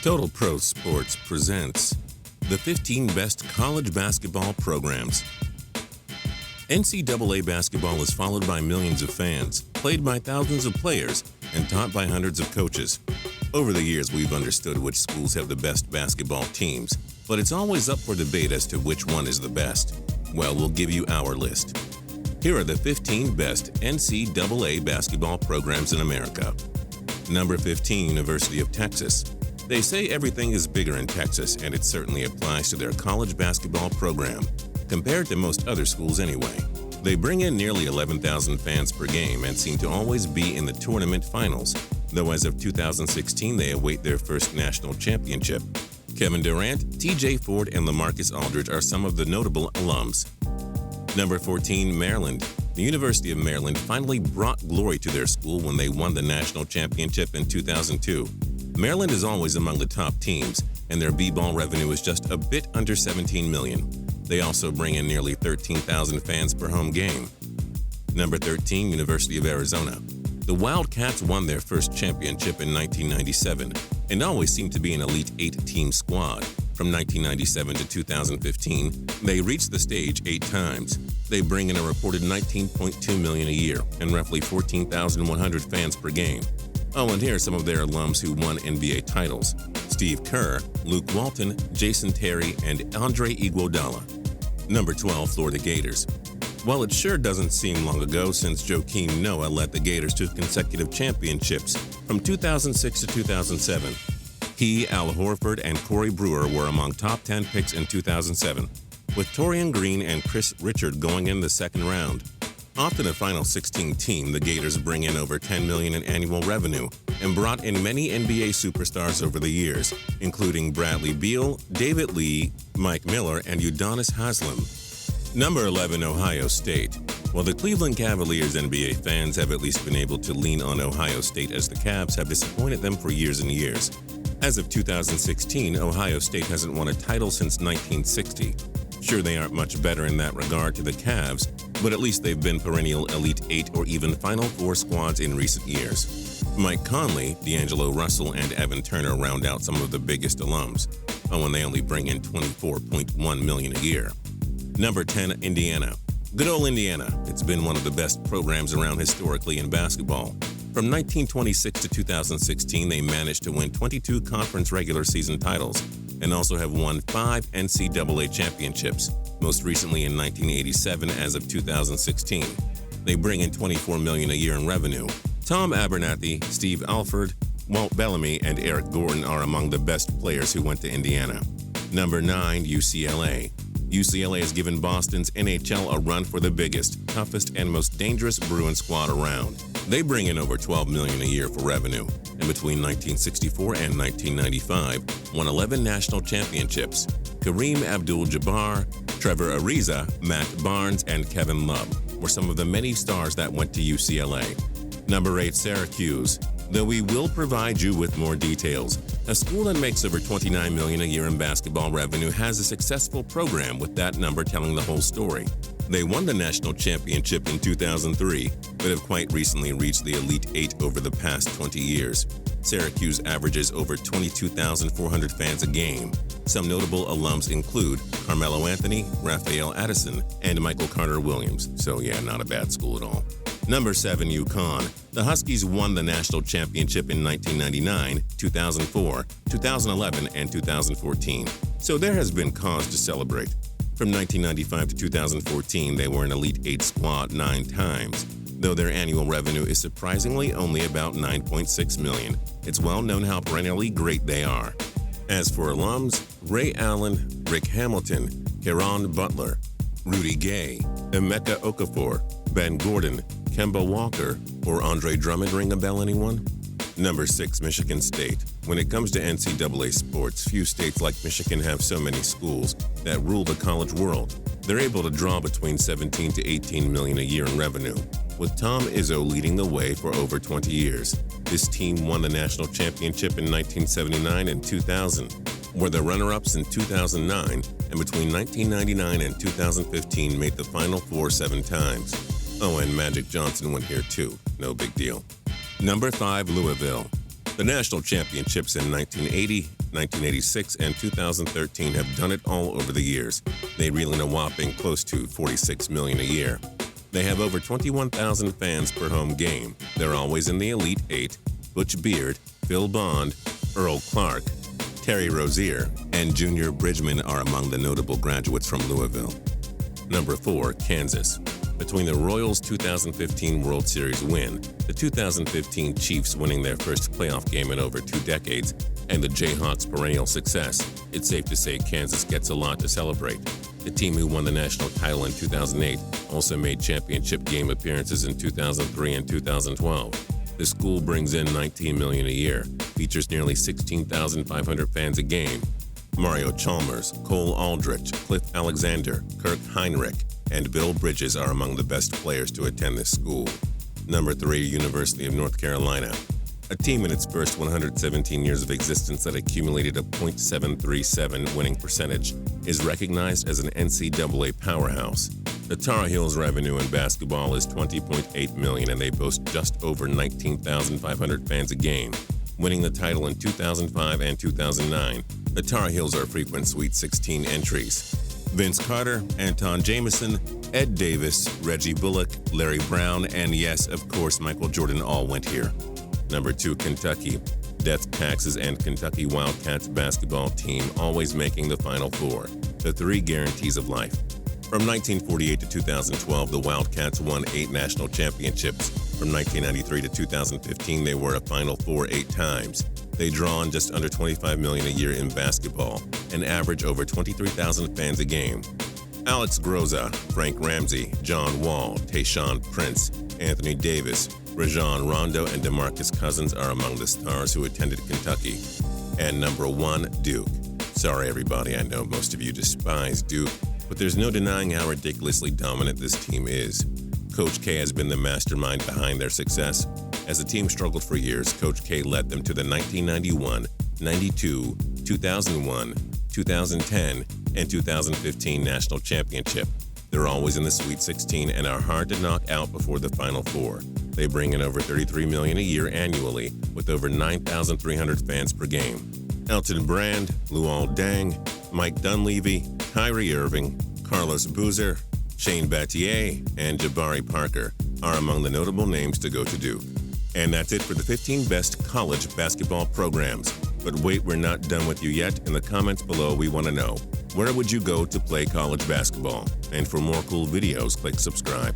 Total Pro Sports presents the 15 best college basketball programs. NCAA basketball is followed by millions of fans, played by thousands of players, and taught by hundreds of coaches. Over the years, we've understood which schools have the best basketball teams, but it's always up for debate as to which one is the best. Well, we'll give you our list. Here are the 15 best NCAA basketball programs in America. Number 15, University of Texas. They say everything is bigger in Texas, and it certainly applies to their college basketball program, compared to most other schools anyway. They bring in nearly 11,000 fans per game and seem to always be in the tournament finals, though as of 2016 they await their first national championship. Kevin Durant, TJ Ford, and LaMarcus Aldridge are some of the notable alums. Number 14, Maryland. The University of Maryland finally brought glory to their school when they won the national championship in 2002. Maryland is always among the top teams, and their b-ball revenue is just a bit under $17 million. They also bring in nearly 13,000 fans per home game. Number 13, University of Arizona. The Wildcats won their first championship in 1997 and always seemed to be an Elite 8-team squad. From 1997 to 2015, they reached the stage 8 times. They bring in a reported $19.2 million a year and roughly 14,100 fans per game. Oh, and here are some of their alums who won NBA titles: Steve Kerr, Luke Walton, Jason Terry, and Andre Iguodala. Number 12, Florida Gators. Well, it sure doesn't seem long ago since Joakim Noah led the Gators to consecutive championships from 2006 to 2007. He, Al Horford, and Corey Brewer were among top 10 picks in 2007, with Torian Green and Chris Richard going in the second round. Often a Final 16 team, the Gators bring in over $10 million in annual revenue and brought in many NBA superstars over the years, including Bradley Beal, David Lee, Mike Miller, and Udonis Haslem. Number 11, Ohio State. While the Cleveland Cavaliers NBA fans have at least been able to lean on Ohio State, as the Cavs have disappointed them for years and years. As of 2016, Ohio State hasn't won a title since 1960. Sure, they aren't much better in that regard to the Cavs, but at least they've been perennial Elite 8 or even Final Four squads in recent years. Mike Conley, D'Angelo Russell, and Evan Turner round out some of the biggest alums. Oh, and they only bring in $24.1 million a year. Number 10, Indiana. Good old Indiana. It's been one of the best programs around historically in basketball. From 1926 to 2016, they managed to win 22 conference regular season titles and also have won 5 NCAA championships, most recently in 1987 as of 2016. They bring in $24 million a year in revenue. Tom Abernathy, Steve Alford, Walt Bellamy, and Eric Gordon are among the best players who went to Indiana. Number 9, UCLA. UCLA has given Boston's NHL a run for the biggest, toughest, and most dangerous Bruin squad around. They bring in over $12 million a year for revenue, and between 1964 and 1995, won 11 national championships. Kareem Abdul-Jabbar, Trevor Ariza, Matt Barnes, and Kevin Love were some of the many stars that went to UCLA. Number 8, Syracuse. Though we will provide you with more details, a school that makes over $29 million a year in basketball revenue has a successful program, with that number telling the whole story. They won the national championship in 2003, but have quite recently reached the Elite 8 over the past 20 years. Syracuse averages over 22,400 fans a game. Some notable alums include Carmelo Anthony, Raphael Addison, and Michael Carter Williams. So yeah, not a bad school at all. Number 7, UCONN. The Huskies won the national championship in 1999, 2004, 2011, and 2014. So there has been cause to celebrate. From 1995 to 2014, they were an Elite 8 squad 9 times, though their annual revenue is surprisingly only about $9.6 million. It's well known how perennially great they are. As for alums, Ray Allen, Rick Hamilton, Caron Butler, Rudy Gay, Emeka Okafor, Ben Gordon, Kemba Walker, or Andre Drummond ring a bell, anyone? Number 6, Michigan State. When it comes to NCAA sports, few states like Michigan have so many schools that rule the college world. They're able to draw between 17 to 18 million a year in revenue, with Tom Izzo leading the way for over 20 years. This team won the national championship in 1979 and 2000, were the runner-ups in 2009, and between 1999 and 2015 made the Final Four 7 times. Oh, and Magic Johnson went here too. No big deal. Number 5, Louisville. The national championships in 1980, 1986, and 2013 have done it all over the years. They reel in a whopping close to $46 million a year. They have over 21,000 fans per home game. They're always in the Elite Eight. Butch Beard, Phil Bond, Earl Clark, Terry Rozier, and Junior Bridgman are among the notable graduates from Louisville. Number 4, Kansas. Between the Royals' 2015 World Series win, the 2015 Chiefs winning their first playoff game in over 2 decades, and the Jayhawks' perennial success, it's safe to say Kansas gets a lot to celebrate. The team who won the national title in 2008 also made championship game appearances in 2003 and 2012. The school brings in $19 million a year, features nearly 16,500 fans a game. Mario Chalmers, Cole Aldrich, Cliff Alexander, Kirk Heinrich, and Bill Bridges are among the best players to attend this school. Number 3, University of North Carolina. A team in its first 117 years of existence that accumulated a .737 winning percentage is recognized as an NCAA powerhouse. The Tar Heels' revenue in basketball is $20.8 million, and they boast just over 19,500 fans a game. Winning the title in 2005 and 2009, the Tar Heels are frequent Sweet 16 entries. Vince Carter, Anton Jameson, Ed Davis, Reggie Bullock, Larry Brown, and yes, of course, Michael Jordan all went here. Number 2, Kentucky. Death, taxes, and Kentucky Wildcats basketball team always making the Final Four. The 3 guarantees of life. From 1948 to 2012, the Wildcats won 8 national championships. From 1993 to 2015, they were a Final Four 8 times. They draw on just under $25 million a year in basketball and average over 23,000 fans a game. Alex Groza, Frank Ramsey, John Wall, Tayshaun Prince, Anthony Davis, Rajon Rondo, and DeMarcus Cousins are among the stars who attended Kentucky. And number 1, Duke. Sorry everybody, I know most of you despise Duke, but there's no denying how ridiculously dominant this team is. Coach K has been the mastermind behind their success. As the team struggled for years, Coach K led them to the 1991, 92, 2001, 2010, and 2015 national championship. They're always in the Sweet 16 and are hard to knock out before the Final Four. They bring in over $33 million a year annually, with over 9,300 fans per game. Elton Brand, Luol Deng, Mike Dunleavy, Kyrie Irving, Carlos Boozer, Shane Battier, and Jabari Parker are among the notable names to go to Duke. And that's it for the 15 best college basketball programs. But wait, we're not done with you yet. In the comments below, we want to know, where would you go to play college basketball? And for more cool videos, click subscribe.